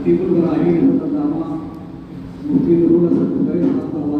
People were arguing about the Dhamma, Mufti Nurul Hasan Bukhari Rahmatullah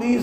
20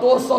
200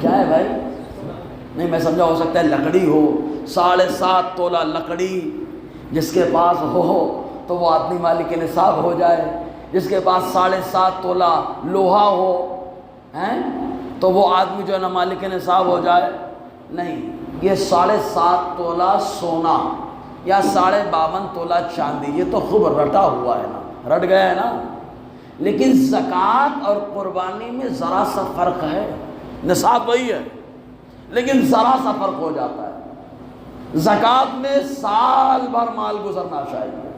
کیا ہے بھائی؟ نہیں میں سمجھا ہو سکتا ہے لکڑی ہو، 7.5 تولہ لکڑی جس کے پاس ہو تو وہ آدمی مالک نصاب ہو جائے، جس کے پاس 7.5 تولہ لوہا ہو ہیں تو وہ آدمی جو ہے نا مالک نصاب ہو جائے؟ نہیں، یہ 7.5 تولہ سونا یا 52.5 تولہ چاندی، یہ تو خوب رٹا ہوا ہے نا، رٹ گیا ہے نا۔ لیکن زکوٰۃ اور قربانی میں ذرا سا فرق ہے، نصاب وہی ہے لیکن ذرا سا فرق ہو جاتا ہے۔ زکوٰۃ میں سال بھر مال گزرنا چاہیے،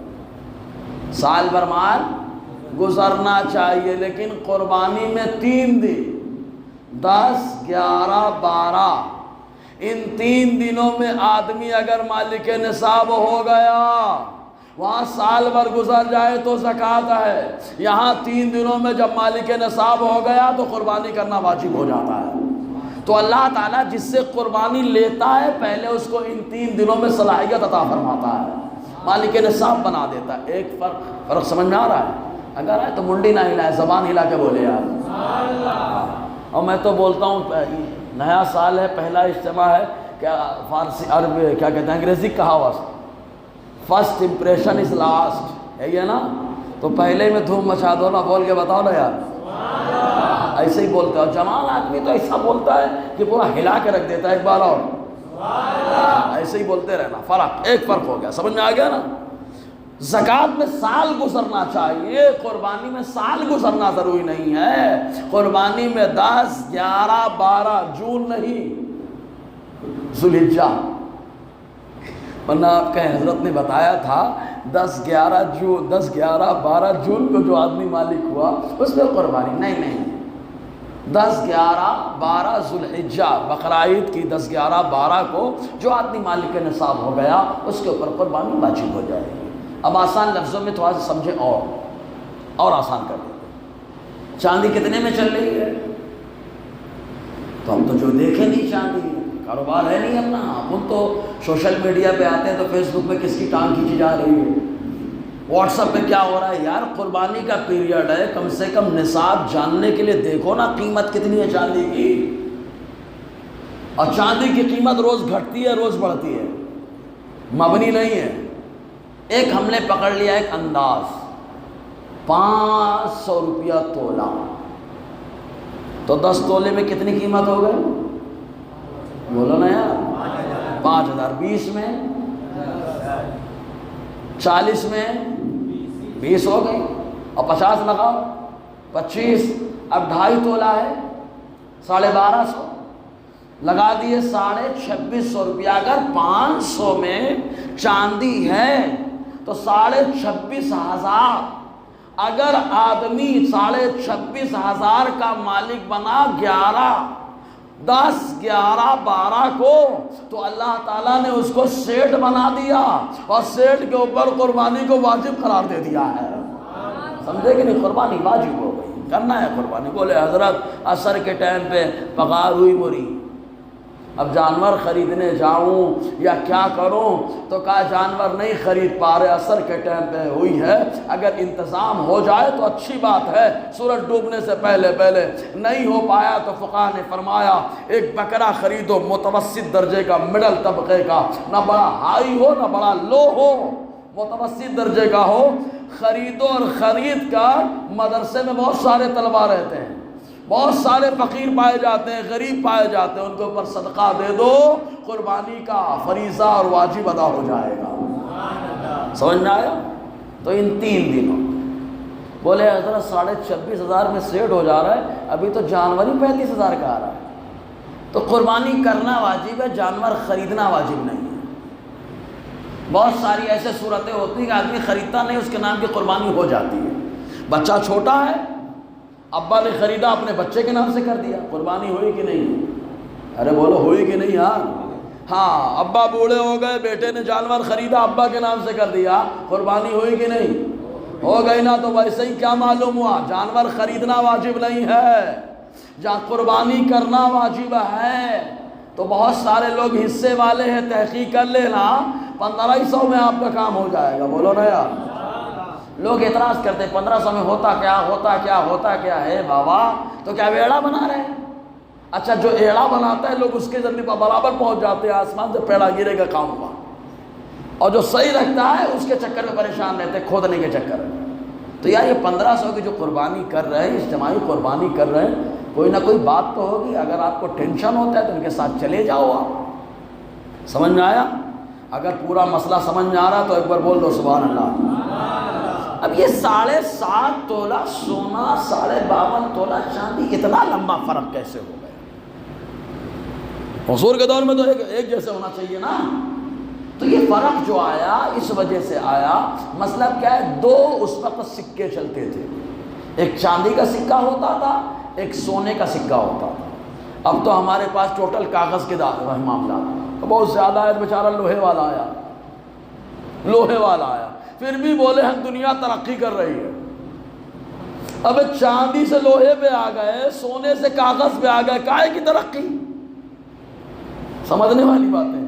سال بھر مال گزرنا چاہیے، لیکن قربانی میں 3 دن 10 11 12 ان 3 دنوں میں آدمی اگر مالک نصاب ہو گیا، وہاں سال بھر گزر جائے تو زکوٰۃ ہے، یہاں 3 دنوں میں جب مالک نصاب ہو گیا تو قربانی کرنا واجب ہو جاتا ہے۔ تو اللہ تعالیٰ جس سے قربانی لیتا ہے پہلے اس کو ان 3 دنوں میں صلاحیت عطا فرماتا ہے، مالک نصاب بنا دیتا ہے۔ ایک فرق سمجھ میں آ رہا ہے؟ اگر ہے تو منڈی نہ ہلائے، زبان ہلا کے بولے یار۔ اور میں تو بولتا ہوں نیا سال ہے، پہلا اجتماع ہے، کیا فارسی عرب کیا کہتے ہیں انگریزی کہاوت، فرسٹ امپریشن از لاسٹ ہے یہ نا، تو پہلے میں دھوم مچا دو نا، بول کے بتاؤ نا یار، ایسے ہی بولتا ہے۔ جوان آدمی تو ایسا بولتا ہے کہ پورا ہلا کے رکھ دیتا ہے، ایک بار اور ایسے ہی بولتے رہنا۔ ایک فرق ہو گیا، سمجھ میں آ گیا نا؟ زکوٰۃ میں سال گزرنا چاہیے، قربانی میں سال گزرنا ضروری نہیں ہے۔ قربانی میں 10 11 12 جون نہیں، ذوالحجہ، ورنہ آپ کے حضرت نے بتایا تھا 10 11 جون 10 11 12 جون کو جو آدمی مالک ہوا اس میں قربانی نہیں، 10 11 12 ذوالحجہ بقرعید کی 10 11 12 کو جو آدمی مالک نصاب ہو گیا اس کے اوپر قربانی واجب ہو جائے گی۔ اب آسان لفظوں میں تھوڑا سا سمجھے اور آسان کر دیں۔ چاندی کتنے میں چل رہی ہے؟ تو ہم تو جو دیکھیں نہیں چاندی، کاروبار ہے نہیں اپنا، ہم تو سوشل میڈیا پہ آتے ہیں تو فیس بک میں کس کی ٹانگ کھینچی جا رہی ہے، واٹس ایپ پہ کیا ہو رہا ہے۔ یار قربانی کا پیریڈ ہے، کم سے کم نصاب جاننے کے لیے دیکھو نا قیمت کتنی ہے چاندی کی۔ اور چاندی کی قیمت روز گھٹتی ہے روز بڑھتی ہے، مبنی نہیں ہے۔ ایک ہم نے پکڑ لیا ایک انداز 500 روپیہ تولہ، تو 10 تولے میں کتنی قیمت ہو گئی؟ بولو نا یار، 5000۔ 20 میں 40 میں 20 ہو گئی، اور 50 لگاؤ 25، اب 2.5 تولہ ہے 1250 لگا دیے 2650 روپیہ۔ اگر 500 میں چاندی ہے تو 26,500، اگر آدمی 26,500 کا مالک بنا 10 11 12 کو، تو اللہ تعالیٰ نے اس کو سیٹ بنا دیا اور سیٹ کے اوپر قربانی کو واجب قرار دے دیا ہے۔ سمجھے کہ نہیں؟ قربانی واجب ہو گئی، کرنا ہے قربانی۔ بولے حضرت عصر کے ٹائم پہ پکار ہوئی موری، اب جانور خریدنے جاؤں یا کیا کروں، تو کہا جانور نہیں خرید پا رہے، عصر کے ٹائم پہ ہوئی ہے، اگر انتظام ہو جائے تو اچھی بات ہے، سورج ڈوبنے سے پہلے نہیں ہو پایا تو فقہاء نے فرمایا ایک بکرا خریدو متوسط درجے کا، مڈل طبقے کا، نہ بڑا ہائی ہو نہ بڑا لو ہو، متوسط درجے کا ہو، خریدو۔ اور خرید کر مدرسے میں بہت سارے طلبہ رہتے ہیں، بہت سارے فقیر پائے جاتے ہیں، غریب پائے جاتے ہیں، ان کے اوپر صدقہ دے دو، قربانی کا فریضہ اور واجب ادا ہو جائے گا۔ سمجھ میں آیا؟ تو ان 3 دنوں بولے حضرت 26,500 میں سیٹ ہو جا رہا ہے، ابھی تو جانور ہی 35,000 کا آ رہا ہے، تو قربانی کرنا واجب ہے، جانور خریدنا واجب نہیں ہے۔ بہت ساری ایسے صورتیں ہوتی ہیں کہ آدمی خریدتا نہیں، اس کے نام کی قربانی ہو جاتی ہے۔ بچہ چھوٹا ہے، ابا نے خریدا اپنے بچے کے نام سے کر دیا، قربانی ہوئی کہ نہیں؟ ارے بولو ہوئی کہ نہیں یار؟ ہاں، ابا بوڑھے ہو گئے، بیٹے نے جانور خریدا ابا کے نام سے کر دیا، قربانی ہوئی کہ نہیں؟ ہو گئی نا۔ تو ویسے ہی کیا معلوم ہوا؟ جانور خریدنا واجب نہیں ہے، جہاں قربانی کرنا واجب ہے۔ تو بہت سارے لوگ حصے والے ہیں، تحقیق کر لینا، 1500 میں آپ کا کام ہو جائے گا۔ بولو نا یار۔ لوگ اعتراض کرتے ہیں 1500 میں ہوتا کیا ہے بابا؟ تو کیا ویڑا بنا رہے ہیں؟ اچھا جو ایڑا بناتا ہے لوگ اس کے ذریعے برابر پہنچ جاتے ہیں، آسمان سے پیڑا گرے گا کام ہوا، اور جو صحیح رکھتا ہے اس کے چکر میں پریشان رہتے ہیں، کھودنے کے چکر میں۔ تو یار یہ 1500 کی جو قربانی کر رہے ہیں، اجتماعی قربانی کر رہے ہیں، کوئی نہ کوئی بات تو ہوگی۔ اگر آپ کو ٹینشن ہوتا ہے تو ان کے ساتھ چلے جاؤ آپ۔ سمجھ میں آیا؟ اگر پورا مسئلہ سمجھ میں آ رہا تو ایک بار بول دو سبحان اللہ۔ اب یہ 7.5 تولہ سونا، 52.5 تولہ چاندی، اتنا لمبا فرق کیسے ہو گیا؟ حضور کے دور میں تو ایک جیسے ہونا چاہیے نا۔ تو یہ فرق جو آیا اس وجہ سے آیا، مطلب کیا ہے، 2 اس وقت سکے چلتے تھے، ایک چاندی کا سکہ ہوتا تھا، ایک سونے کا سکہ ہوتا تھا۔ اب تو ہمارے پاس ٹوٹل کاغذ کے معاملات، تو بہت زیادہ ہے، بیچارہ لوہے والا آیا، لوہے والا آیا، پھر بھی بولے ہم دنیا ترقی کر رہی ہے۔ اب چاندی سے لوہے پہ آ گئے، سونے سے کاغذ پہ آ گئے، کائے کی ترقی؟ سمجھنے والی باتیں۔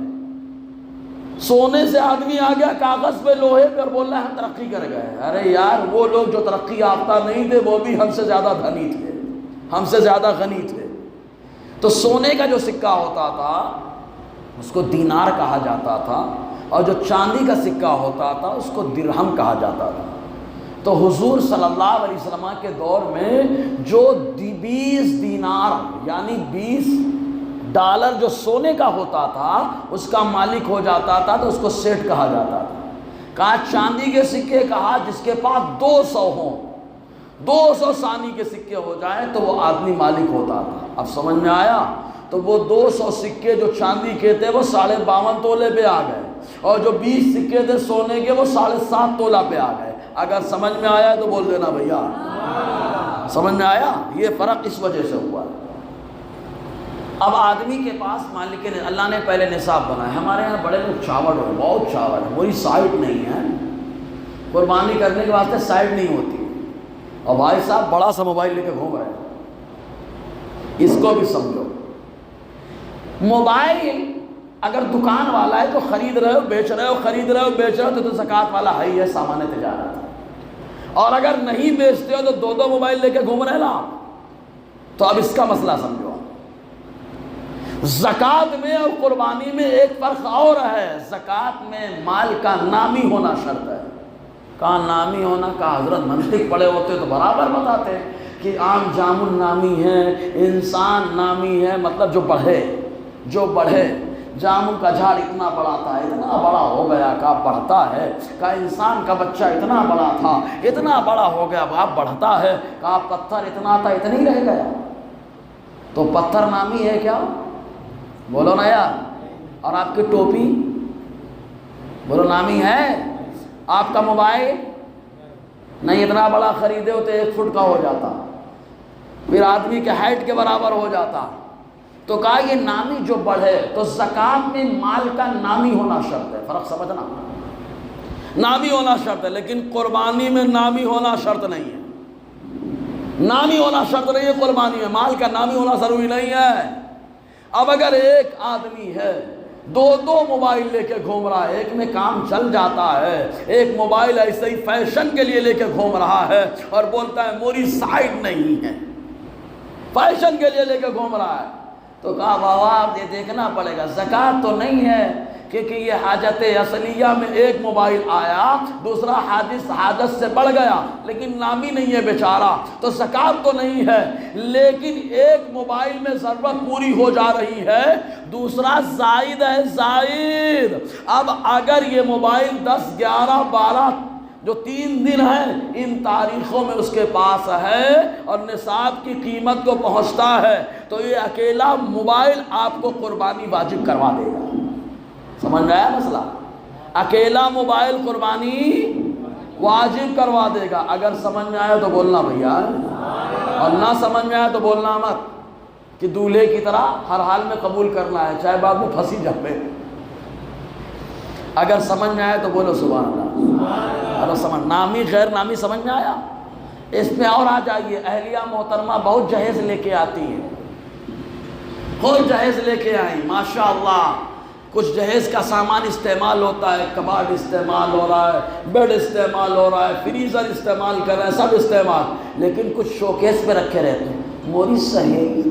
سونے سے آدمی آ گیا کاغذ پہ، لوہے پہ، اور بول رہا ہے ہم ترقی کر گئے۔ ارے یار وہ لوگ جو ترقی یافتہ نہیں تھے وہ بھی ہم سے زیادہ دھنی تھے، ہم سے زیادہ غنی تھے۔ تو سونے کا جو سکہ ہوتا تھا اس کو دینار کہا جاتا تھا، اور جو چاندی کا سکہ ہوتا تھا اس کو درہم کہا جاتا تھا۔ تو حضور صلی اللہ علیہ وسلم کے دور میں جو 20 دینار یعنی 20 ڈالر جو سونے کا ہوتا تھا اس کا مالک ہو جاتا تھا تو اس کو سیٹ کہا جاتا تھا۔ کہا چاندی کے سکے، کہا جس کے پاس 200 ہوں، 200 ثانی کے سکے ہو جائیں تو وہ آدمی مالک ہوتا تھا۔ اب سمجھ میں آیا؟ تو وہ 200 سکے جو چاندی کے تھے وہ 52.5 تولے پہ آ گئے، اور جو 20 سکے تھے سونے کے وہ 7.5 تولہ پہ آ گئے۔ اگر سمجھ میں آیا تو بول دینا بھیا، سمجھ میں آیا؟ یہ فرق اس وجہ سے ہوا ہے۔ اب آدمی کے پاس مالک نے، اللہ نے پہلے نصاب بنایا۔ ہمارے یہاں بڑے لوگ چاول ہوئے، بہت چاول ہے، وہی سائٹ نہیں ہے، قربانی کرنے کے واسطے سائٹ نہیں ہوتی، اور بھائی صاحب بڑا سا موبائل لے کے گھوم رہے ہیں۔ اس کو بھی سمجھو، موبائل اگر دکان والا ہے تو خرید رہے ہو بیچ رہے ہو، خرید رہے ہو بیچ رہے ہو تو زکوٰۃ والا ہے ہی ہے، سامان تجارت۔ اور اگر نہیں بیچتے ہو تو 2 موبائل لے کے گھوم رہے نا آپ۔ تو اب اس کا مسئلہ سمجھو، زکوٰۃ میں اور قربانی میں ایک فرق اور ہے۔ زکوٰۃ میں مال کا نامی ہونا شرط ہے۔ کہاں نامی ہونا؟ کہا حضرت منطق پڑے ہوتے تو برابر بتاتے کہ عام جام النامی ہے، انسان نامی ہے، مطلب جو بڑھے، جو بڑھے۔ جامن کا جھاڑ اتنا بڑا تھا، اتنا بڑا ہو گیا، کہا بڑھتا ہے۔ کہا انسان کا بچہ اتنا بڑا تھا، اتنا بڑا ہو گیا، اب بڑھتا ہے۔ کہا پتھر اتنا تھا، اتنا ہی رہ گیا۔ تو پتھر نامی ہے کیا؟ بولو نا یار۔ اور آپ کی ٹوپی بولو نامی ہے؟ آپ کا موبائل نہیں، اتنا بڑا خریدے ہوتے 1 فٹ کا ہو جاتا، پھر آدمی کے ہائٹ کے برابر ہو جاتا۔ تو کہا یہ نامی جو بڑھے، تو زکوٰۃ میں مال کا نامی ہونا شرط ہے۔ فرق سمجھنا، نامی ہونا شرط ہے، لیکن قربانی میں نامی ہونا شرط نہیں ہے۔ نامی ہونا شرط نہیں ہے قربانی میں، مال کا نامی ہونا ضروری نہیں ہے۔ اب اگر ایک آدمی ہے 2 موبائل لے کے گھوم رہا ہے، ایک میں کام چل جاتا ہے، ایک موبائل ایسے ہی فیشن کے لیے لے کے گھوم رہا ہے اور بولتا ہے موری سائٹ نہیں ہے، فیشن کے لیے لے کے گھوم رہا ہے، تو کہا بابا آپ یہ دیکھنا پڑے گا، زکوٰۃ تو نہیں ہے، کیونکہ یہ حاجت اصلیہ میں ایک موبائل آیا، دوسرا حاجت سے بڑھ گیا، لیکن نامی نہیں ہے بیچارہ، تو زکوٰۃ تو نہیں ہے، لیکن ایک موبائل میں ضرورت پوری ہو جا رہی ہے، دوسرا زائد ہے، زائد۔ اب اگر یہ موبائل 10 11 12 جو 3 دن ہیں ان تاریخوں میں اس کے پاس ہے اور نصاب کی قیمت کو پہنچتا ہے، تو یہ اکیلا موبائل آپ کو قربانی واجب کروا دے گا۔ سمجھ میں آیا مسئلہ؟ اکیلا موبائل قربانی واجب کروا دے گا۔ اگر سمجھ میں آیا تو بولنا بھیا، اور نہ سمجھ میں آیا تو بولنا مت، کہ دولہے کی طرح ہر حال میں قبول کرنا ہے، چاہے بعد میں پھنسی جائے۔ اگر سمجھ میں آیا تو بولو سبحان اللہ۔ اگر سمجھ نامی غیر نامی سمجھ میں آیا؟ اس میں اور آ جائیے، اہلیہ محترمہ بہت جہیز لے کے آتی ہیں، بہت جہیز لے کے آئیں ماشاءاللہ، کچھ جہیز کا سامان استعمال ہوتا ہے، کباڈ استعمال ہو رہا ہے، بیڈ استعمال ہو رہا ہے، فریزر استعمال کر رہے ہیں، سب استعمال، لیکن کچھ شوکیس پہ رکھے رہتے ہیں۔ موری سہیلی تھی،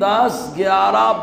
10, 11,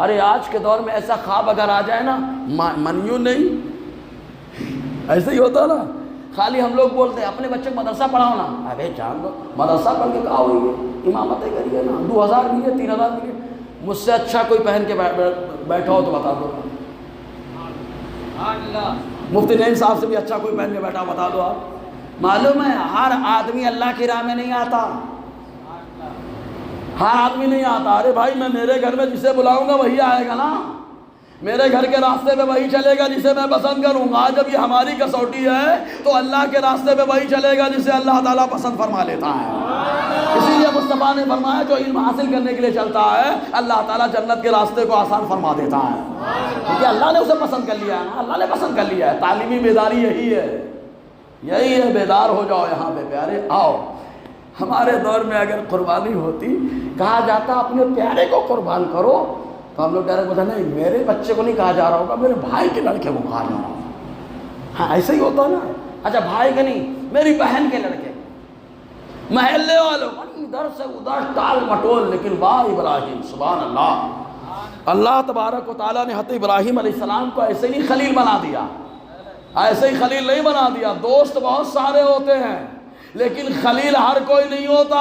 ارے آج کے دور میں ایسا خواب اگر آ جائے نا، منیو نہیں، ایسے ہی ہوتا نا، خالی ہم لوگ بولتے ہیں اپنے بچے کو مدرسہ پڑھاؤ نا، ارے جان دو مدرسہ پڑھ کے کہا ہوئی ہے، امامتیں کریے نا، 2000 ملیے 3000 ملیے، مجھ سے اچھا کوئی پہن کے بیٹھا ہو تو بتا دو، مفتی نعیم صاحب سے بھی اچھا کوئی پہن کے بیٹھا بتا دو آپ۔ معلوم ہے ہر آدمی اللہ کی راہ میں نہیں آتا، ہر آدمی نہیں آتا۔ ارے بھائی میں میرے گھر میں جسے بلاؤں گا وہی آئے گا نا، میرے گھر کے راستے پہ وہی چلے گا جسے میں پسند کروں گا۔ جب یہ ہماری کسوٹی ہے تو اللہ کے راستے پہ وہی چلے گا جسے اللہ تعالیٰ پسند فرما لیتا ہے۔ اسی لیے مصطفیٰ نے فرمایا جو علم حاصل کرنے کے لیے چلتا ہے اللہ تعالیٰ جنت کے راستے کو آسان فرما دیتا ہے، کیونکہ اللہ نے اسے پسند کر لیا ہے نا، اللہ نے پسند کر لیا ہے۔ تعلیمی بیداری یہی ہے، بیدار ہو جاؤ یہاں پہ پیارے، آؤ۔ ہمارے دور میں اگر قربانی ہوتی، کہا جاتا اپنے پیارے کو قربان کرو، تو ہم لوگ ڈائریکٹ بولتے نہیں میرے بچے کو نہیں کہا جا رہا ہوگا، میرے بھائی کے لڑکے کو کہا جا رہا ہوگا۔ ہاں ایسے ہی ہوتا نا، اچھا بھائی کے نہیں، میری بہن کے لڑکے، محلے والوں ادھر سے ادھر ٹال مٹول، لیکن واہ ابراہیم سبحان اللہ، اللہ تبارک و تعالیٰ نے حضرت ابراہیم علیہ السلام کو ایسے نہیں خلیل بنا دیا، ایسے ہی خلیل نہیں بنا دیا۔ دوست بہت سارے ہوتے ہیں لیکن خلیل ہر کوئی نہیں ہوتا،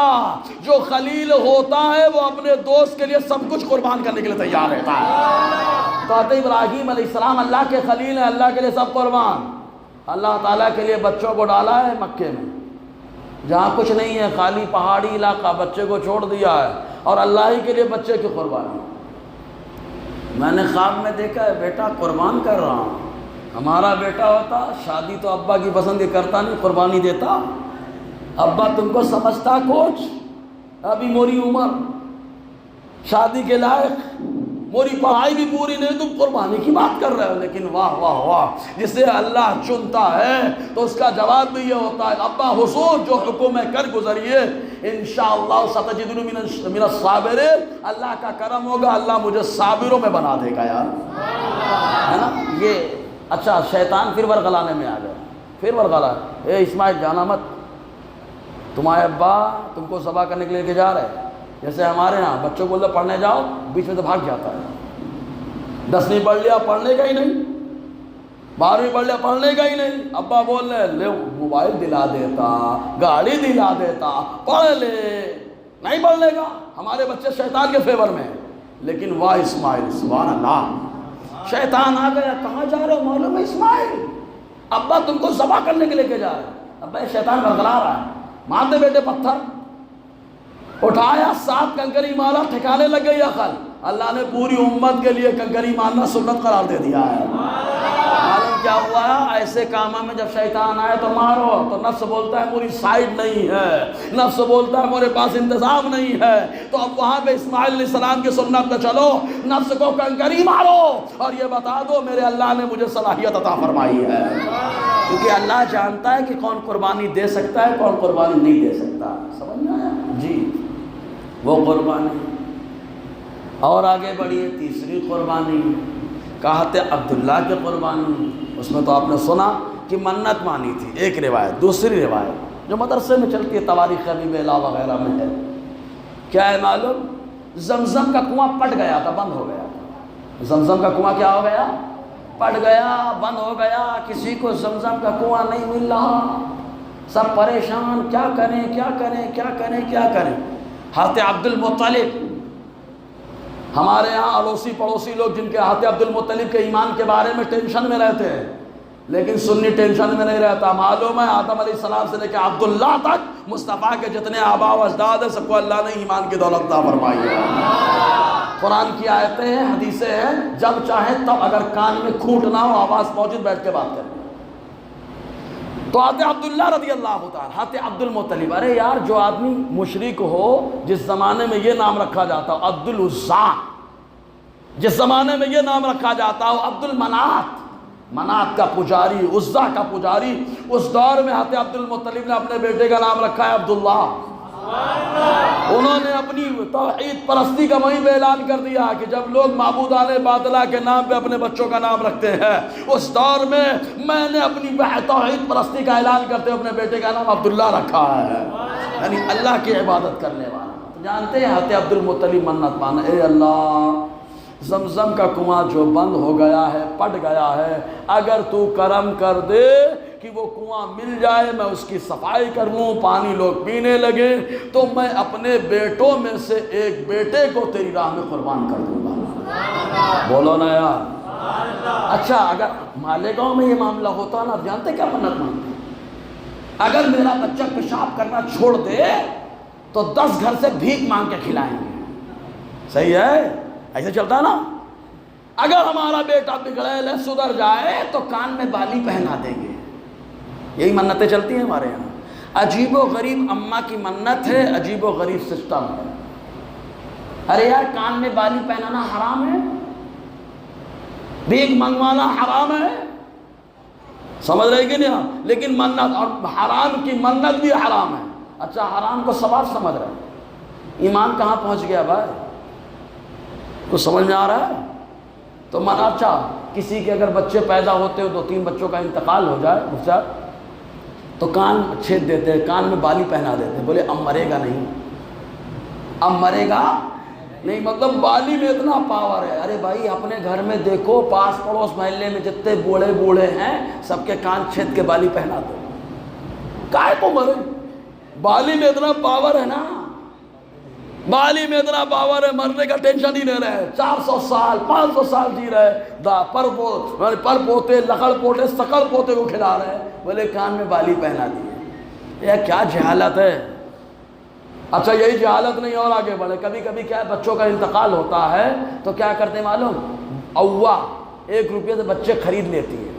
جو خلیل ہوتا ہے وہ اپنے دوست کے لیے سب کچھ قربان کرنے کے لیے تیار رہتا ہے۔ تو حضرت ابراہیم علیہ السلام اللہ کے خلیل ہیں، اللہ کے لیے سب قربان۔ اللہ تعالیٰ کے لیے بچوں کو ڈالا ہے مکے میں جہاں کچھ نہیں ہے، خالی پہاڑی علاقہ، بچے کو چھوڑ دیا ہے اور اللہ ہی کے لیے بچے کی قربانی۔ میں نے خواب میں دیکھا ہے بیٹا قربان کر رہا ہوں، ہمارا بیٹا ہوتا شادی تو ابا کی پسند کرتا نہیں، قربانی دیتا، ابا تم کو سمجھتا کچھ، ابھی موری عمر شادی کے لائق، موری پڑھائی بھی پوری نہیں، تم قربانی کی بات کر رہے ہو۔ لیکن واہ واہ واہ، جسے اللہ چنتا ہے تو اس کا جواب بھی یہ ہوتا ہے ابا حضور جو حکم ہے کر گزریے، انشاءاللہ ستجدون من الصابرین، اللہ کا کرم ہوگا، اللہ مجھے صابروں میں بنا دے گا یار، ہے نا یہ۔ اچھا شیطان پھر ورغلانے میں آ گیا، پھر ورغلا، اے اسماعیل جانا مت، تمہارے ابا تم کو ذبح کرنے کے لیے جا رہے ہیں۔ جیسے ہمارے ہاں بچوں کو بولتے پڑھنے جاؤ، بیچ میں تو بھاگ جاتا ہے، 10ویں پڑھ لیا پڑھنے کا ہی نہیں، 12ویں پڑھ لیا پڑھنے کا ہی نہیں، ابا بول رہے لے موبائل دلا دیتا، گاڑی دلا دیتا، پڑھ لے، نہیں پڑھنے کا۔ ہمارے بچے شیطان کے فیور میں ہیں، لیکن واہ اسماعیل سبحان اللہ، شیطان آ گیا، کہاں جا رہے ہو؟ معلوم ہے اسماعیل ابا تم کو ذبح کرنے کے لیے جا رہے ہیں۔ ابا شیطان ورغلا رہا ہے، مار دے بیٹے پتھر، اٹھایا 7 کنکری مارا، ٹھکانے لگ گئی عقل۔ اللہ نے پوری امت کے لیے کنکری مارنا سنت قرار دے دیا ہے۔ معلوم کیا ہوا ہے؟ ایسے کاموں میں جب شیطان آئے تو مارو، تو نفس بولتا ہے میری سائیڈ نہیں ہے، نفس بولتا ہے میرے پاس انتظام نہیں ہے، تو اب وہاں پہ اسماعیل علیہ السلام کی سنت پہ چلو، نفس کو کنکری مارو اور یہ بتا دو میرے اللہ نے مجھے صلاحیت عطا فرمائی ہے، کیونکہ اللہ جانتا ہے کہ کون قربانی دے سکتا ہے کون قربانی نہیں دے سکتا۔ سمجھ میں آیا جی؟ وہ قربانی اور آگے بڑھیے، تیسری قربانی کہتے عبداللہ کی قربانی، اس میں تو آپ نے سنا کہ منت مانی تھی، ایک روایت۔ دوسری روایت جو مدرسے میں چلتی ہے تواریخ ابی بیلا وغیرہ میں ہے، کیا ہے معلوم؟ زمزم کا کنواں پٹ گیا تھا، بند ہو گیا تھا۔ زمزم کا کنواں کیا ہو گیا؟ پٹ گیا، بند ہو گیا، کسی کو زمزم کا کنواں نہیں مل رہا، سب پریشان، کیا کریں کیا کریں کیا کریں کیا کریں۔ حضرت عبد المطلب، ہمارے یہاں اڑوسی پڑوسی لوگ جن کے حضرت عبد المطلب کے ایمان کے بارے میں ٹینشن میں رہتے ہیں، لیکن سنی ٹینشن میں نہیں رہتا۔ معلوم ہے آدم علیہ السلام سے لے کے عبداللہ تک مصطفیٰ کے جتنے آبا و اجداد ہیں سب کو اللہ نے ایمان کی دولت عطا فرمائی ہے۔ قرآن کی آیتیں ہیں، حدیثیں ہیں، جب چاہیں تب اگر کان میں کھوٹ نہ ہو آواز موجود بیٹھ کے بات کریں۔ تو حضرت عبداللہ رضی اللہ تعالیٰ، حضرت عبد المطلب، ارے یار جو آدمی مشرک ہو، جس زمانے میں یہ نام رکھا جاتا ہو عبد العزیٰ، جس زمانے میں یہ نام رکھا جاتا ہو عبد المنات، منات کا پجاری، عزیٰ کا پجاری، اس دور میں حضرت عبد المطلب نے اپنے بیٹے کا نام رکھا ہے عبداللہ۔ انہوں نے اپنی توحید پرستی کا وہیں پہ اعلان کر دیا کہ جب لوگ معبودان باطلہ کے نام پہ اپنے بچوں کا نام رکھتے ہیں، اس دور میں نے اپنی توحید پرستی کا اعلان کرتے ہوئے اپنے بیٹے کا نام عبداللہ رکھا ہے، یعنی اللہ کی عبادت کرنے والا۔ جانتے ہیں حضرت عبد المطلب منت مانا، اے اللہ زمزم کا کنواں جو بند ہو گیا ہے، پٹ گیا ہے، اگر تو کرم کر دے کہ وہ کنواں مل جائے، میں اس کی صفائی کر لوں، پانی لوگ پینے لگے، تو میں اپنے بیٹوں میں سے ایک بیٹے کو تیری راہ میں قربان کر دوں گا۔ بولو نا یار۔ اچھا اگر مالیگاؤں میں یہ معاملہ ہوتا نا، جانتے کیا منت مانگتے؟ اگر میرا بچہ پیشاب کرنا چھوڑ دے تو 10 گھر سے بھیک مانگ کے کھلائیں گے۔ صحیح ہے؟ ایسے چلتا ہے نا۔ اگر ہمارا بیٹا بگڑیل ہے، سدھر جائے تو کان میں بالی پہنا دیں گے۔ یہی منتیں چلتی ہیں ہمارے یہاں۔ عجیب و غریب اماں کی منت ہے، عجیب و غریب سسٹم ہے۔ ارے یار کان میں بالی پہنانا حرام ہے، بھیک منگوانا حرام ہے، سمجھ رہے کہ نہیں؟ لیکن منت، اور حرام کی منت بھی حرام ہے۔ اچھا حرام کو ثواب سمجھ رہے ہیں، ایمان کہاں پہنچ گیا بھائی؟ کچھ سمجھ میں آ رہا ہے؟ تو اچھا کسی کے اگر بچے پیدا ہوتے ہو، 2-3 بچوں کا انتقال ہو جائے مفسر، تو کان چھید دیتے ہیں، کان میں بالی پہنا دیتے ہیں، بولے اب مرے گا نہیں، اب مرے گا نہیں، مطلب بالی میں اتنا پاور ہے۔ ارے بھائی اپنے گھر میں دیکھو، پاس پڑوس محلے میں جتنے بوڑھے ہیں سب کے کان چھید کے بالی پہنا دو، کائے کو مرے؟ بالی میں اتنا پاور ہے نا، بالی میں اتنا پاور ہے، مرنے کا ٹینشن ہی نہیں رہے، 400 سال 500 سال جی رہے، پر پوتے لکڑ پوتے سکڑ پوتے کو کھلا رہے، بولے کان میں بالی پہنا دیے۔ یہ کیا جہالت ہے۔ اچھا یہی جہالت نہیں اور آگے بڑھے، کبھی کبھی کیا بچوں کا انتقال ہوتا ہے تو کیا کرتے ہیں معلوم؟ اوا 1 روپیہ سے بچے خرید لیتی ہے،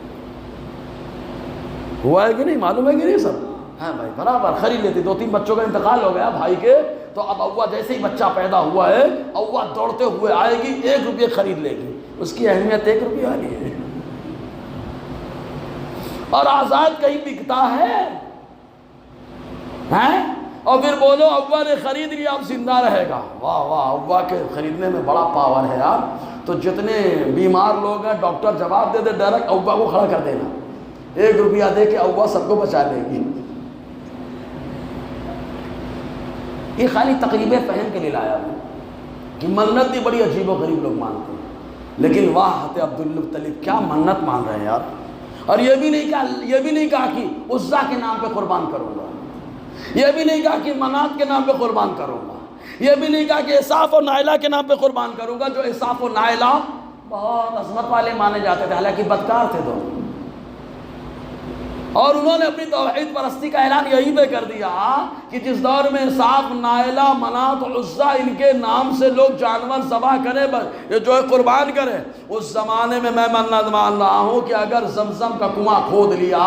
ہوا ہے کہ نہیں؟ معلوم ہے کہ نہیں سب؟ ہاں بھائی برابر خرید لیتی۔ 2-3 بچوں کا انتقال ہو گیا بھائی کے، تو اب اوا جیسے ہی بچہ پیدا ہوا ہے، اوا دوڑتے ہوئے آئے گی، 1 روپیہ خرید لے گی، اس کی اہمیت 1 روپیہ والی ہے۔ اور آزاد کہیں بکتا ہے ہیں؟ اور پھر بولو اوا نے خرید لیا اب زندہ رہے گا۔ واہ واہ، اوا کے خریدنے میں بڑا پاور ہے یار۔ تو جتنے بیمار لوگ ہیں ڈاکٹر جواب دے دے ڈائریکٹ اوا کو کھڑا کر دینا، 1 روپیہ دے کے اوا سب کو بچا لے گی۔ یہ خالی تقریب فہم کے لیے لایا ہوں کہ منت بھی بڑی عجیب و غریب لوگ مانتے ہیں، لیکن واہ حضرت عبدالمطلب کیا منت مان رہے ہیں یار۔ اور یہ بھی نہیں کہا کہ عزا کے نام پہ قربان کروں گا، یہ بھی نہیں کہا کہ منات کے نام پہ قربان کروں گا، یہ بھی نہیں کہا کہ اساف و نائلہ کے نام پہ قربان کروں گا، جو اساف و نائلہ بہت عظمت والے مانے جاتے تھے، حالانکہ بدکار تھے دونوں، اور انہوں نے اپنی توحید پرستی کا اعلان یہی پہ کر دیا کہ جس دور میں اساف، نائلہ، منات، عزا ان کے نام سے لوگ جانور ذبح کرے، جو ہے قربان کرے، اس زمانے میں منت مان رہا ہوں کہ اگر زمزم کا کنواں کھود لیا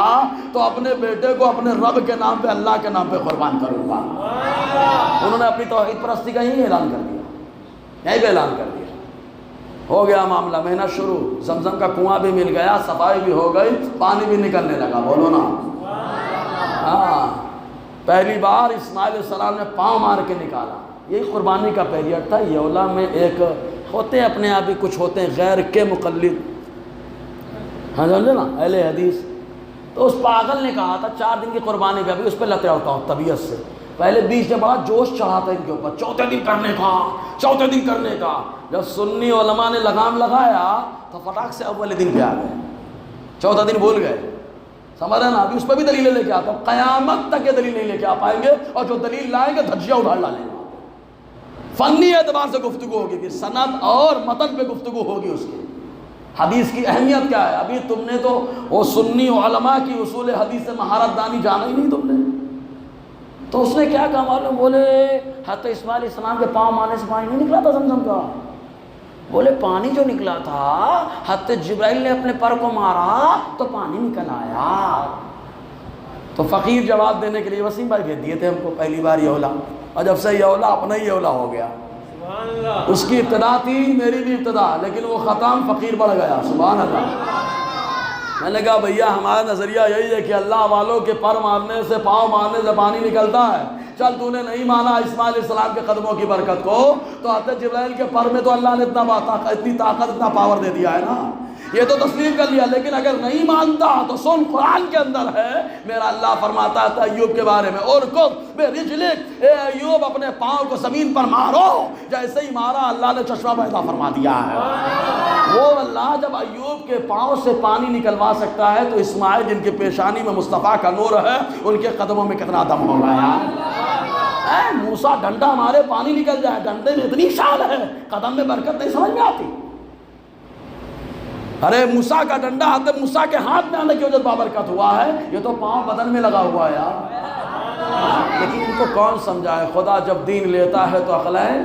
تو اپنے بیٹے کو اپنے رب کے نام پہ، اللہ کے نام پہ قربان کروں گا۔ انہوں نے اپنی توحید پرستی کا یہی اعلان کر دیا، یہی پہ اعلان کر دیا۔ ہو گیا معاملہ، محنت شروع، زمزم کا کنواں بھی مل گیا، صفائی بھی ہو گئی، پانی بھی نکلنے لگا، بولو نا۔ ہاں پہلی بار اسماعیل علیہ السلام نے پاؤں مار کے نکالا، یہی قربانی کا پیریڈ تھا۔ یولا میں ایک ہوتے ہیں اپنے آپ ہی کچھ ہوتے ہیں غیر کے مقلد، ہاں سمجھے نا، اہل حدیث، تو اس پاگل نے کہا تھا 4 دن کی قربانی کا، بھی اس پہ لتیا ہوتا ہوں طبیعت سے، پہلے 20 سے بڑا جوش چڑھا تھا ان کے اوپر، چوتھے دن کرنے کا، جب سنی علماء نے لگام لگایا تو فٹاک سے اول دن پہ آ گئے، چوتھا دن بھول گئے، سمجھ رہے نا۔ ابھی اس پہ بھی دلیلیں لے کے آتا ہوں، قیامت تک یہ دلیل نہیں لے کے آ پائیں گے، اور جو دلیل لائیں گے دھجیاں اڑا ڈالیں گے۔ فنی اعتبار سے گفتگو ہوگی، کہ سند اور متن پہ گفتگو ہوگی اس کی، حدیث کی اہمیت کیا ہے۔ ابھی تم نے تو وہ سنی علماء کی اصول حدیث سے مہارت دانی جانا ہی نہیں تم نے۔ تو اس نے کیا کہا معلوم؟ بولے حضرت اسماعیل علیہ السلام کے پاؤں مارنے سے پانی نہیں نکلا تھا زمزم کا، بولے پانی جو نکلا تھا حضرت جبرائیل نے اپنے پر کو مارا تو پانی نکل آیا۔ تو فقیر جواب دینے کے لیے وسیم بھائی بھیج دیے تھے ہم کو پہلی بار یولا، اور جب سے یولا اپنا ہی یولا ہو گیا، اس کی ابتدا تھی میری بھی ابتدا، لیکن وہ ختم فقیر بڑھ گیا، سبحان اللہ۔ میں نے کہا بھیا ہمارا نظریہ یہی ہے کہ اللہ والوں کے پر مارنے سے، پاؤں مارنے سے پانی نکلتا ہے، چل تو نے نہیں مانا اسماعیل علیہ السلام کے قدموں کی برکت کو، تو حضرت جبرائیل کے پر میں تو اللہ نے اتنی طاقت اتنا پاور دے دیا ہے نا یہ تو تسلیم کر لیا، لیکن اگر نہیں مانتا تو سن، قرآن کے اندر ہے، میرا اللہ فرماتا تھا ایوب کے بارے میں، اور کب برجلک، اے ایوب اپنے پاؤں کو زمین پر مارو، جیسے ہی مارا اللہ نے چشمہ پیدا فرما دیا ہے۔ وہ اللہ جب ایوب کے پاؤں سے پانی نکلوا سکتا ہے تو اسماعیل جن کی پیشانی میں مصطفیٰ کا نور ہے، ان کے قدموں میں کتنا دم ہو گیا۔ اے موسیٰ ڈنڈا مارے پانی نکل جائے، ڈنڈے میں اتنی شان ہے، قدم میں برکت نہیں سمجھ میں آتی۔ ارے موسیٰ کا ڈنڈا حضرت موسیٰ کے ہاتھ میں آنے کی وجہ سے بابرکت ہوا ہے، یہ تو پاؤں بدن میں لگا ہوا ہے یار۔ لیکن ان کو کون سمجھائے، خدا جب دین لیتا ہے تو عقلیں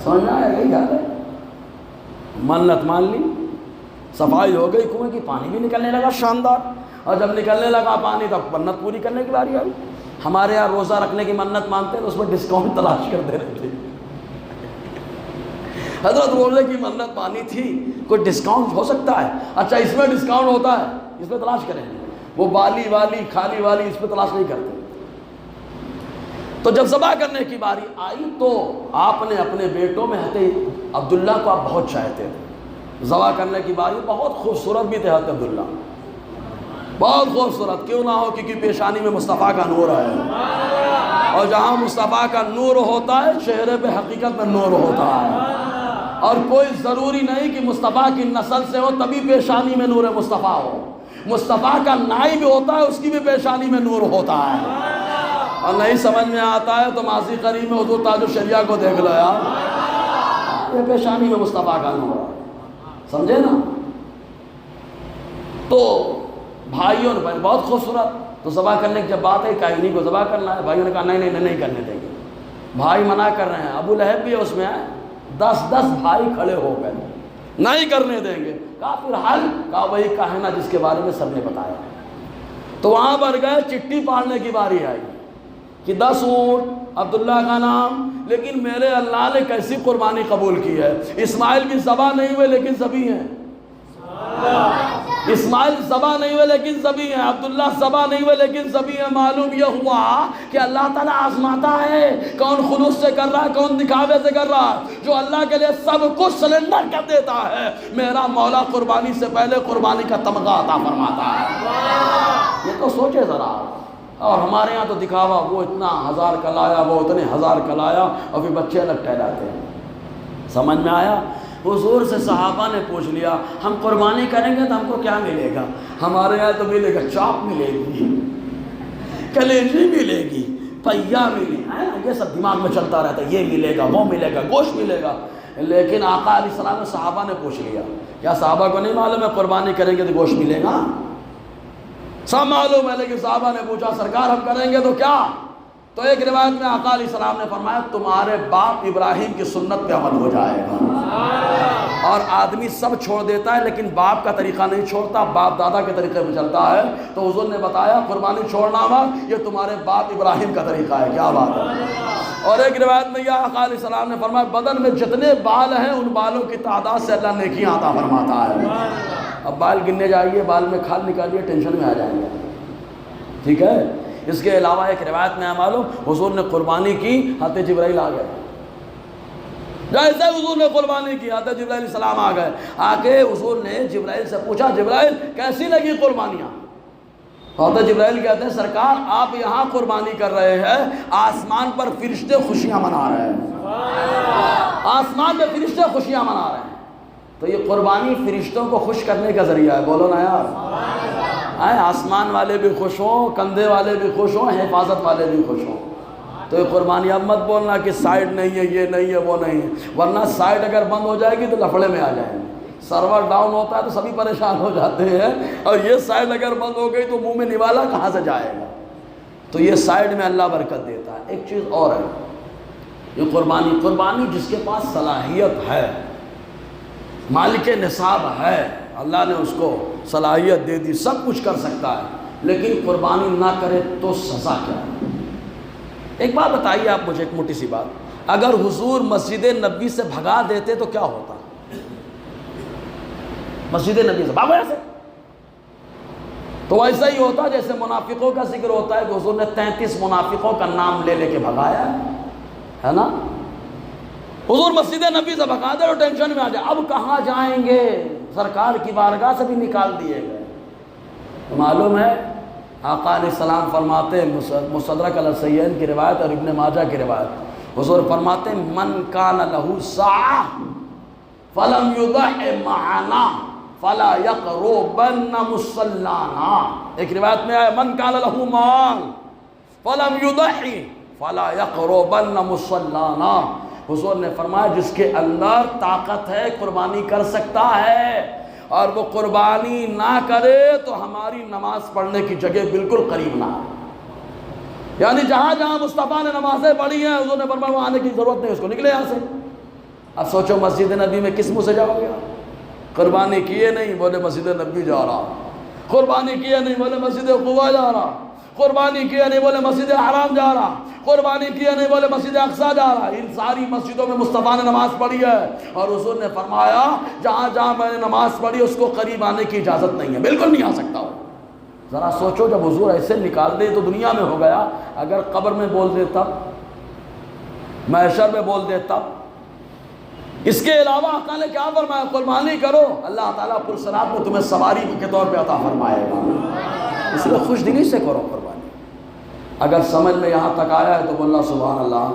سمجھنا ہے، یہی حال ہے۔ منت مان لی، صفائی ہو گئی کنویں کی، پانی بھی نکلنے لگا شاندار، اور جب نکلنے لگا پانی تب منت پوری کرنے کی باری آئی۔ ہمارے یہاں روزہ رکھنے کی منت مانتے ہیں تو اس میں ڈسکاؤنٹ تلاش کرتے رہتے، حضرت روزے کی منت مانی تھی، کوئی ڈسکاؤنٹ ہو سکتا ہے؟ اچھا اس میں ڈسکاؤنٹ ہوتا ہے، اس میں تلاش کریں۔ وہ بالی والی کھالی والی اس میں تلاش نہیں کرتے۔ تو جب ذبح کرنے کی باری آئی تو آپ نے اپنے بیٹوں میں حضرت عبداللہ کو آپ بہت چاہتے تھے، ذبح کرنے کی باری بہت خوبصورت بھی تھے حضرت عبداللہ، بہت خوبصورت، کیوں نہ ہو کیونکہ پیشانی میں مصطفیٰ کا نور ہے، اور جہاں مصطفیٰ کا نور ہوتا ہے چہرے پہ حقیقت میں نور ہوتا ہے، اور کوئی ضروری نہیں کہ مصطفیٰ کی نسل سے ہو تبھی پیشانی میں نور مصطفیٰ ہو، مصطفیٰ کا نائب ہوتا ہے اس کی بھی پیشانی میں نور ہوتا ہے۔ اور نہیں سمجھ میں آتا ہے تو ماضی قریب میں حضور تاج الشریعہ کو دیکھ لو یار، یہ پیشانی میں مصطفیٰ کا نور ہے، سمجھے نا؟ تو بھائیوں نے بہت خوبصورت، تو ذبح کرنے کی جب بات ہے کہ انہیں کو ذبح کرنا ہے، بھائیوں نے کہا نہیں کرنے دیں گے، بھائی منع کر رہے ہیں، ابو لہب بھی اس میں ہے، 10 بھائی کھڑے ہو گئے، نہیں کرنے دیں گے، کہا پھر حل، کہا وہی کہنا جس کے بارے میں سب نے بتایا۔ تو وہاں پر گئے، چٹھی پاڑنے کی باری آئی کہ 10 اونٹ عبداللہ کا نام، لیکن میرے اللہ نے کیسی قربانی قبول کی ہے، اسماعیل بھی ذبح نہیں ہوئے لیکن ذبح ہیں، اسماعیل ذبح نہیں ہوئے لیکن ذبح ہیں، عبداللہ ذبح نہیں ہوئے لیکن ذبح ہیں۔ معلوم یہ ہوا کہ اللہ تعالیٰ آزماتا ہے کون خلوص سے کر رہا ہے، کون دکھاوے سے کر رہا ہے۔ جو اللہ کے لیے سب کچھ سلنڈر کر دیتا ہے، میرا مولا قربانی سے پہلے قربانی کا تمغہ عطا فرماتا ہے۔ یہ تو سوچے ذرا، اور ہمارے ہاں تو دکھاوا، وہ اتنا 1000 کا لایا، وہ اتنے 1000 کا لایا، اور پھر بچے الگ ٹہلاتے ہیں۔ سمجھ میں آیا؟ حضور سے صحابہ نے پوچھ لیا ہم قربانی کریں گے تو ہم کو کیا ملے گا؟ ہمارے یہاں تو ملے گا، چاپ ملے گی، کلیجی ملے گی، پہیا ملے گا، یہ سب دماغ میں چلتا رہتا ہے، یہ ملے گا، وہ ملے گا، گوشت ملے گا۔ لیکن آقا علیہ السلام نے صحابہ نے پوچھ لیا، کیا صحابہ کو نہیں معلوم ہے قربانی کریں گے تو گوشت ملے گا؟ سب معلوم ہے، لیکن صحابہ نے پوچھا سرکار ہم کریں گے تو کیا؟ تو ایک روایت میں آقا علیہ السلام نے فرمایا تمہارے باپ ابراہیم کی سنت پہ عمل ہو جائے گا۔ اور آدمی سب چھوڑ دیتا ہے لیکن باپ کا طریقہ نہیں چھوڑتا، باپ دادا کے طریقے پہ چلتا ہے۔ تو حضور نے بتایا قربانی چھوڑنا ہوا یہ تمہارے باپ ابراہیم کا طریقہ ہے، کیا بات ہے۔ اور ایک روایت میں یہ آقا علیہ السلام نے فرمایا بدن میں جتنے بال ہیں ان بالوں کی تعداد سے اللہ نیکیاں عطا فرماتا ہے۔ اب بال گننے جائیے، بال میں کھال نکالیے، ٹینشن میں آ جائیں گے، ٹھیک ہے۔ اس کے علاوہ ایک روایت میں معلوم حضور نے قربانی کی، حضرت جبرائیل آ گئے، جیسے حضور نے قربانی کی حضرت جبرائیل علیہ السلام آ گئے، آ کے حضور نے جبرائیل سے پوچھا جبرائیل کیسی لگی قربانیاں؟ حضرت جبرائیل کہتے ہیں سرکار آپ یہاں قربانی کر رہے ہیں، آسمان پر فرشتے خوشیاں منا رہے ہیں، آسمان میں فرشتے خوشیاں منا رہے ہیں۔ تو یہ قربانی فرشتوں کو خوش کرنے کا ذریعہ ہے، بولو نا یار، آسمان والے بھی خوش ہوں، کندھے والے بھی خوش ہوں، حفاظت والے بھی خوش ہوں۔ تو یہ قربانی اب مت بولنا کہ سائیڈ نہیں ہے، یہ نہیں ہے، وہ نہیں ہے، ورنہ سائیڈ اگر بند ہو جائے گی تو لفڑے میں آ جائیں گے، سرور ڈاؤن ہوتا ہے تو سبھی پریشان ہو جاتے ہیں، اور یہ سائیڈ اگر بند ہو گئی تو منہ میں نوالا کہاں سے جائے گا؟ تو یہ سائیڈ میں اللہ برکت دیتا ہے۔ ایک چیز اور ہے، یہ قربانی جس کے پاس صلاحیت ہے، مالک نصاب ہے، اللہ نے اس کو صلاحیت دے دی، سب کچھ کر سکتا ہے، لیکن قربانی نہ کرے تو سزا کیا ہے؟ ایک بات بتائیے آپ مجھے، ایک موٹی سی بات، اگر حضور مسجد نبی سے بھگا دیتے تو کیا ہوتا؟ مسجد نبی سے بھاگو ایسے، تو ایسا ہی ہوتا جیسے منافقوں کا ذکر ہوتا ہے کہ حضور نے 33 منافقوں کا نام لے لے کے بھگایا ہے نا۔ حضور مسجد نبی سے بھگا دے اور ٹینشن میں آ جائے، اب کہاں جائیں گے؟ سرکار کی بارگاہ سے بھی نکال دیے گئے۔ معلوم ہے آقا علیہ السلام فرماتے ہیں، مستدرک علی السیئین کی روایت اور ابن ماجہ کی روایت، حضور فرماتے ہیں من کان لہ ساعہ فلم یضح معنا فلا یقربن مصلانا۔ ایک روایت میں آیا من کان لہ مال فلم یضح فلا یقربن مصلانا۔ حضور نے فرمایا جس کے اندر طاقت ہے، قربانی کر سکتا ہے، اور وہ قربانی نہ کرے تو ہماری نماز پڑھنے کی جگہ بالکل قریب نہ آئے۔ یعنی جہاں جہاں مصطفیٰ نے نمازیں پڑھی ہیں حضور نے فرمایا وہاں آنے کی ضرورت نہیں، اس کو نکلے یہاں سے۔ اب سوچو مسجد نبی میں کس منہ سے جاؤ گے؟ قربانی کیے نہیں بولے مسجد نبی جا رہا، قربانی کیے نہیں بولے مسجد قباء جا رہا، قربانی کیے نہیں بولے مسجد حرام جا رہا، قربانی کیے نہیں بولے مسجد اقصیٰ جا رہا۔ ان ساری مسجدوں میں مصطفیٰ نے نماز پڑھی ہے، اور حضور نے فرمایا جہاں جہاں میں نے نماز پڑھی اس کو قریب آنے کی اجازت نہیں ہے، بالکل نہیں آ سکتا ہو۔ ذرا سوچو جب حضور ایسے نکال دے تو دنیا میں ہو گیا، اگر قبر میں بول دے تب، محشر میں بول دے تب۔ اس کے علاوہ آقا نے کیا فرمایا؟ قربانی کرو، اللہ تعالیٰ پرصراط میں تمہیں سواری کے طور پہ عطا فرمائے گا، اس لیے خوش دلی سے کرو قربانی۔ اگر سمجھ میں یہاں تک آیا ہے تو بولنا سبحان اللہ۔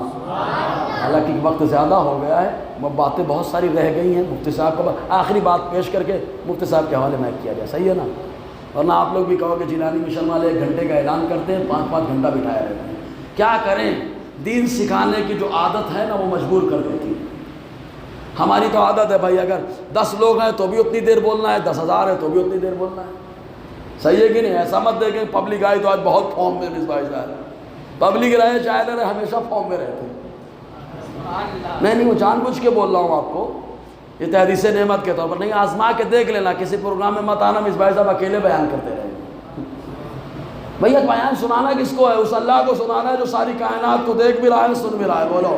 حالانکہ وقت زیادہ ہو گیا ہے، وہ باتیں بہت ساری رہ گئی ہیں، مفتی صاحب کو آخری بات پیش کر کے مفتی صاحب کے حوالے میں کیا جائے، صحیح ہے نا؟ ورنہ آپ لوگ بھی کہو کہ جیلانی مشن والے 1 گھنٹے کا اعلان کرتے ہیں، 5 گھنٹہ بٹھایا رہتا ہے۔ کیا کریں، دین سکھانے کی جو عادت ہے نا وہ مجبور کر دیتی ہے۔ ہماری تو عادت ہے بھائی اگر 10 لوگ ہیں تو بھی اتنی دیر بولنا ہے، 10,000 ہے تو بھی اتنی دیر بولنا ہے، صحیح ہے کہ نہیں؟ ایسا مت دیکھیں پبلک آئی تو آج بہت فارم میں مصباح صاحب، پبلک رہے چاہے نہ رہے ہمیشہ فارم میں رہتے ہیں۔ نہیں وہ جان بوجھ کے بول رہا ہوں آپ کو، یہ تحدیث نعمت کے طور پر نہیں، آزما کے دیکھ لینا، کسی پروگرام میں مت آنا مصباح صاحب اکیلے بیان کرتے رہے۔ بھیا بیان سنانا کس کو ہے؟ اس اللہ کو سنانا ہے جو ساری کائنات کو دیکھ بھی رہا ہے، سن بھی رہا ہے۔ بولو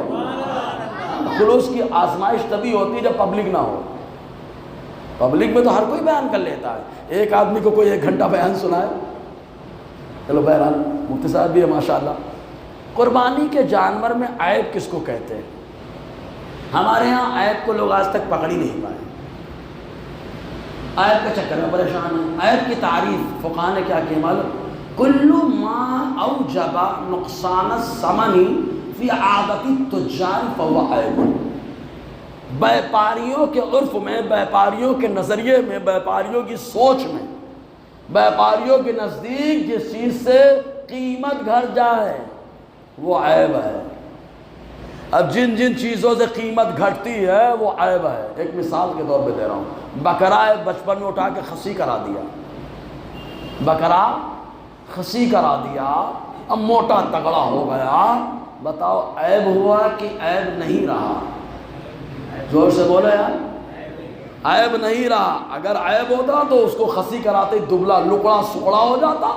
خلوص کی آزمائش تبھی ہوتی ہے جب پبلک نہ ہو۔ پبلک میں تو ہر کوئی بیان کر لیتا ہے، ایک آدمی کو کوئی 1 گھنٹہ بیان سنائے، چلو بہرحال مفتی صاحب بھی ہے ماشاءاللہ۔ قربانی کے جانور میں عیب کس کو کہتے ہیں؟ ہمارے ہاں عیب کو لوگ آج تک پکڑ ہی نہیں پائے، عیب کے چکر میں پریشان ہیں۔ عیب کی تعریف فقہاء نے کیا کی معلوم؟ کل ما اوجب نقصان الثمن فی عادت التجار فهو عیب۔ بیپاریوں کے عرف میں، بیپاریوں کے نظریے میں، بیپاریوں کی سوچ میں، بیپاریوں کے نزدیک جس چیز سے قیمت گھٹ جائے وہ عیب ہے۔ اب جن جن چیزوں سے قیمت گھٹتی ہے وہ عیب ہے۔ ایک مثال کے طور پہ دے رہا ہوں، بکرا بچپن میں اٹھا کے خصی کرا دیا، بکرا خصی کرا دیا، اب موٹا تگڑا ہو گیا، بتاؤ عیب ہوا کہ عیب نہیں رہا؟ زور سے بولے یار، عیب نہیں رہا۔ اگر عیب ہوتا تو اس کو خصی کراتے دبلا لکڑا سکڑا ہو جاتا،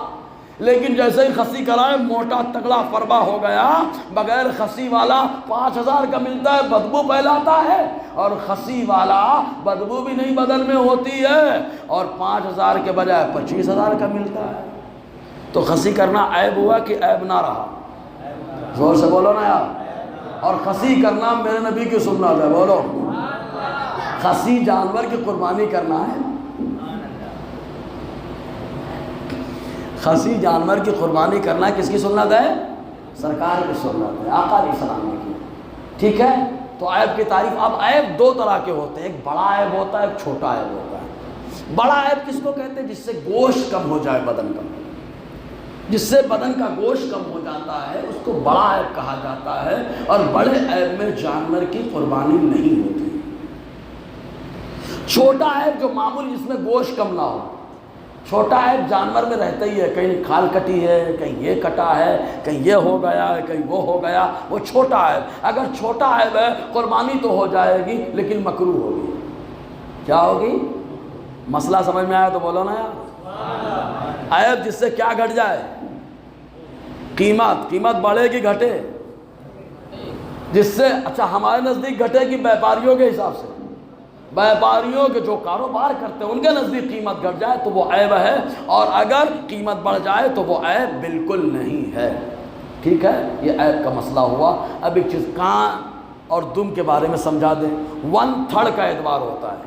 لیکن جیسے ہی خصی کرائے موٹا تگڑا فربا ہو گیا۔ بغیر خصی والا 5,000 کا ملتا ہے، بدبو پھیلاتا ہے، اور خصی والا بدبو بھی نہیں بدن میں ہوتی ہے، اور 5,000 کے بجائے 25,000 کا ملتا ہے۔ تو خصی کرنا عیب ہوا کہ عیب نہ رہا؟ زور سے بولو نا یار۔ اور خصی کرنا میرے نبی کی سنت ہے، بولو خصی جانور کی قربانی کرنا ہے، خصی جانور کی قربانی کرنا کس کی سنت ہے؟ سرکار کی سنت ہے، آقا علیہ السلام نے کی، ٹھیک ہے؟ تو عیب کی تعریف، اب عیب 2 طرح کے ہوتے ہیں، ایک بڑا عیب ہوتا ہے، ایک چھوٹا عیب ہوتا ہے۔ بڑا عیب کس کو کہتے ہیں؟ جس سے گوشت کم ہو جائے بدن کا، جس سے بدن کا گوشت کم ہو جاتا ہے اس کو بڑا عیب کہا جاتا ہے، اور بڑے عیب میں جانور کی قربانی نہیں ہوتی۔ چھوٹا عیب جو معمولی جس میں گوشت کم نہ ہو، چھوٹا عیب جانور میں رہتا ہی ہے، کہیں کھال کٹی ہے، کہیں یہ کٹا ہے، کہیں یہ ہو گیا ہے، کہیں وہ ہو گیا، وہ چھوٹا عیب۔ اگر چھوٹا عیب ہے قربانی تو ہو جائے گی لیکن مکروہ ہوگی۔ کیا ہوگی؟ مسئلہ سمجھ میں آیا تو بولو نا یار۔ عیب جس سے کیا گھٹ جائے؟ قیمت بڑھے گی گھٹے؟ جس سے اچھا ہمارے نزدیک گھٹے گی بیپاریوں کے حساب سے، بیپاریوں کے جو کاروبار کرتے ہیں ان کے نزدیک قیمت گھٹ جائے تو وہ عیب ہے، اور اگر قیمت بڑھ جائے تو وہ عیب بالکل نہیں ہے، ٹھیک ہے؟ یہ عیب کا مسئلہ ہوا۔ اب ایک چیز کان اور دم کے بارے میں سمجھا دیں۔ 1/3 کا اعتبار ہوتا ہے،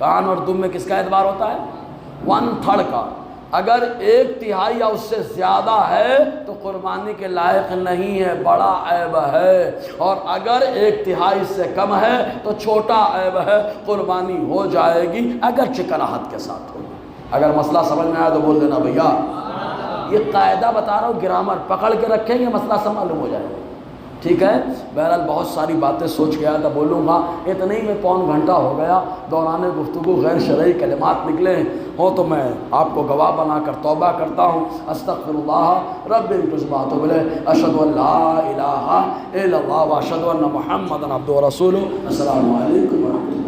کان اور دم میں کس کا اعتبار ہوتا ہے؟ 1/3 کا. اگر 1/3 یا اس سے زیادہ ہے تو قربانی کے لائق نہیں ہے، بڑا عیب ہے. اور اگر 1/3 سے کم ہے تو چھوٹا عیب ہے، قربانی ہو جائے گی اگر چکراہٹ کے ساتھ ہوگی. اگر مسئلہ سمجھ میں آیا تو بول دینا بھیا. یہ قاعدہ بتا رہا ہوں، گرامر پکڑ کے رکھیں گے مسئلہ سب معلوم ہو جائے گا. ٹھیک ہے. بہرحال بہت ساری باتیں سوچ کے آیا تھا بولوں گا، اتنے ہی میں پون گھنٹہ ہو گیا. دوران گفتگو غیر شرعی کلمات نکلے ہوں تو میں آپ کو گواہ بنا کر توبہ کرتا ہوں. استغفر اللہ رب الجزبات بلے اشہد ان لا الہ الا اللہ و اشہد ان محمد عبدہ و رسولہ. السلام علیکم ورحمۃ اللہ.